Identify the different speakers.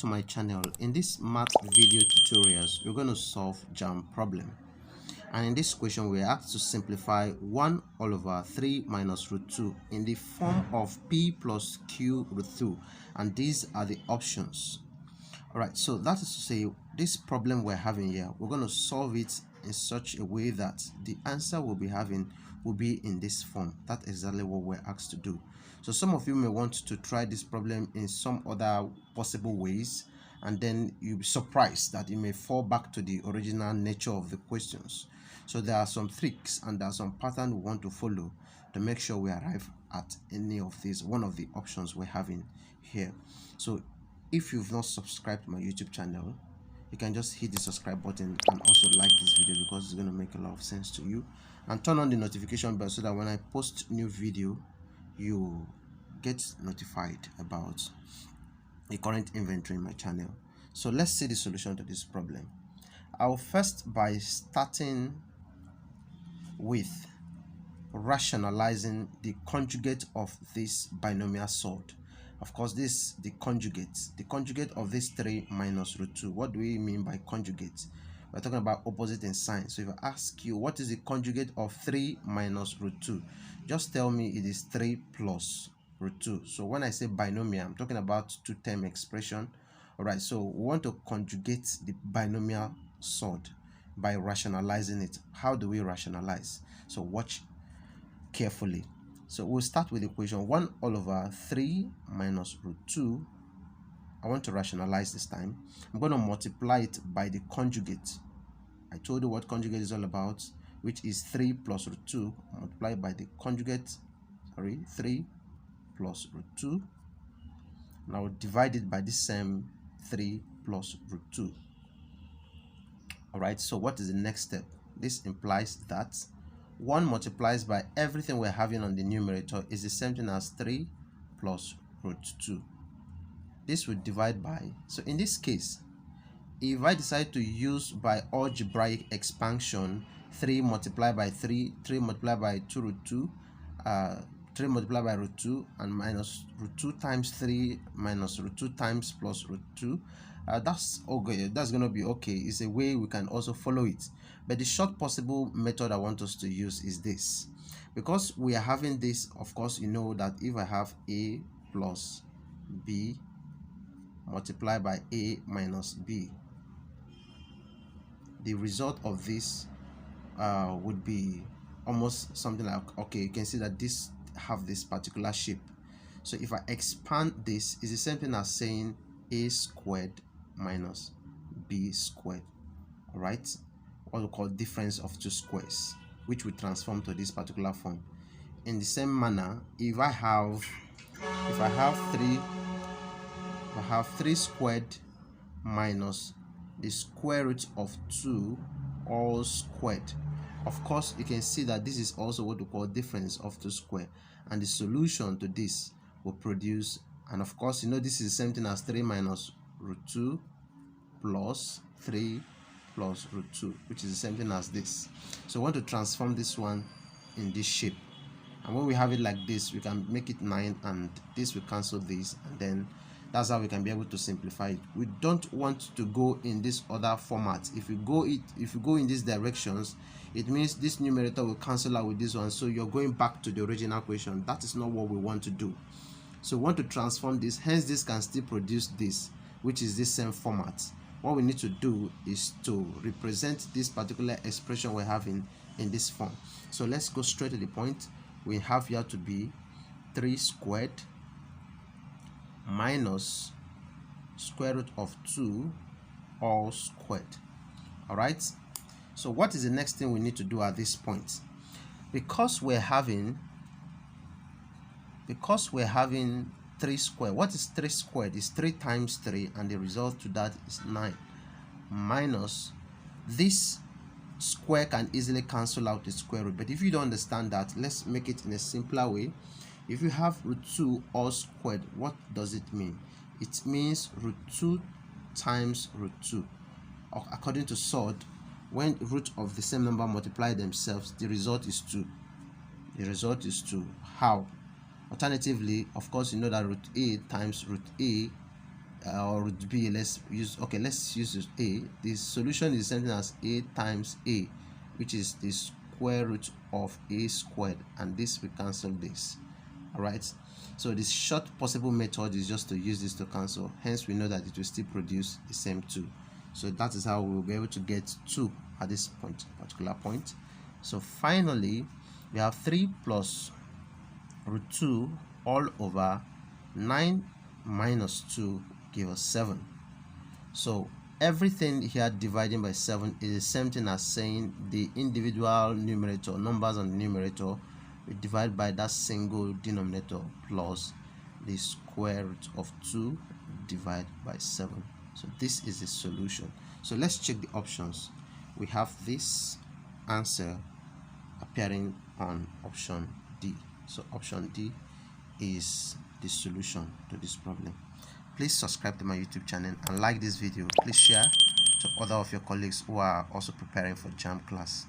Speaker 1: to my channel. In this math video tutorials, we're going to solve Jamb problem. And in this question, we're asked to simplify 1 all over 3 minus root 2 in the form of p plus q root 2. And these are the options. Alright, so that is to say, this problem we're having here, we're going to solve it in such a way that the answer we'll be having will be in this form. That's exactly what we're asked to do. So some of you may want to try this problem in some other possible ways, and then you'll be surprised that it may fall back to the original nature of the questions. So there are some tricks and there are some patterns we want to follow to make sure we arrive at any of these, one of the options we're having here. So if you've not subscribed to my YouTube channel, you can just hit the subscribe button and also like this video because it's going to make a lot of sense to you, and turn on the notification bell so that when I post new video you get notified about the current inventory in my channel. So let's see the solution to this problem. I'll first by starting with rationalizing the conjugate of this binomial surd. Of course, this the conjugate of this 3 minus root 2. What do we mean by conjugate? We're talking about opposite in sign. So if I ask you what is the conjugate of 3 minus root 2, just tell me it is 3 plus root 2. So when I say binomial, I'm talking about two-term expression. All right, so we want to conjugate the binomial surd by rationalizing it. How do we rationalize? So watch carefully. So we'll start with the equation 1 all over 3 minus root 2. I want to rationalize this time. I'm going to multiply it by the conjugate. I told you what conjugate is all about, which is 3 plus root 2 multiplied by the conjugate, 3 plus root 2. Now divide it by the same 3 plus root 2. Alright, so what is the next step? This implies that 1 multiplies by everything we're having on the numerator is the same thing as 3 plus root 2. This will divide by, so in this case, if I decide to use by algebraic expansion 3 multiplied by 3 multiplied by 2 root 2, 3 multiplied by root 2 and minus root 2 times 3 minus root 2 times plus root 2, that's okay. That's going to be okay. It's a way we can also follow it. But the short possible method I want us to use is this. Because we are having this, of course, you know that if I have a plus b multiplied by a minus b, the result of this would be almost something like, okay, you can see that this have this particular shape. So if I expand this, it's the same thing as saying a squared minus b squared. All right, what we call difference of two squares, which will transform to this particular form. In the same manner, if I have 3 squared minus the square root of 2 all squared, of course you can see that this is also what we call difference of two square, and the solution to this will produce, and of course you know this is the same thing as 3 minus root 2 plus 3 plus root 2, which is the same thing as this. So we want to transform this one in this shape, and when we have it like this, we can make it 9, and this will cancel this, and then that's how we can be able to simplify it. We don't want to go in this other format. If you go in these directions, it means this numerator will cancel out with this one, so you're going back to the original equation. That is not what we want to do. So we want to transform this, hence this can still produce this, which is this same format. What we need to do is to represent this particular expression we're having in this form. So let's go straight to the point. We have here to be 3 squared minus square root of 2 all squared. All right, so what is the next thing we need to do at this point? Because we're having 3 squared, what is 3 squared? Is 3 times 3, and the result to that is 9, minus this square can easily cancel out the square root. But if you don't understand that, let's make it in a simpler way. If you have root 2 all squared, what does it mean? It means root 2 times root 2. According to Surds, when root of the same number multiply themselves, the result is 2. The result is 2. How? Alternatively, of course, you know that root a times root a or root b. Let's use a. The solution is something as a times a, which is the square root of a squared, and this we cancel this. All right, so the short possible method is just to use this to cancel, hence we know that it will still produce the same 2. So that is how we will be able to get 2 at this particular point. So finally we have 3 plus root 2 all over 9 minus 2 give us 7. So everything here dividing by 7 is the same thing as saying the individual numerator, numbers on the numerator, we divide by that single denominator plus the square root of 2 divided by 7. So this is the solution. So let's check the options. We have this answer appearing on option D. So option D is the solution to this problem. Please subscribe to my YouTube channel and like this video. Please share to other of your colleagues who are also preparing for Jamb class.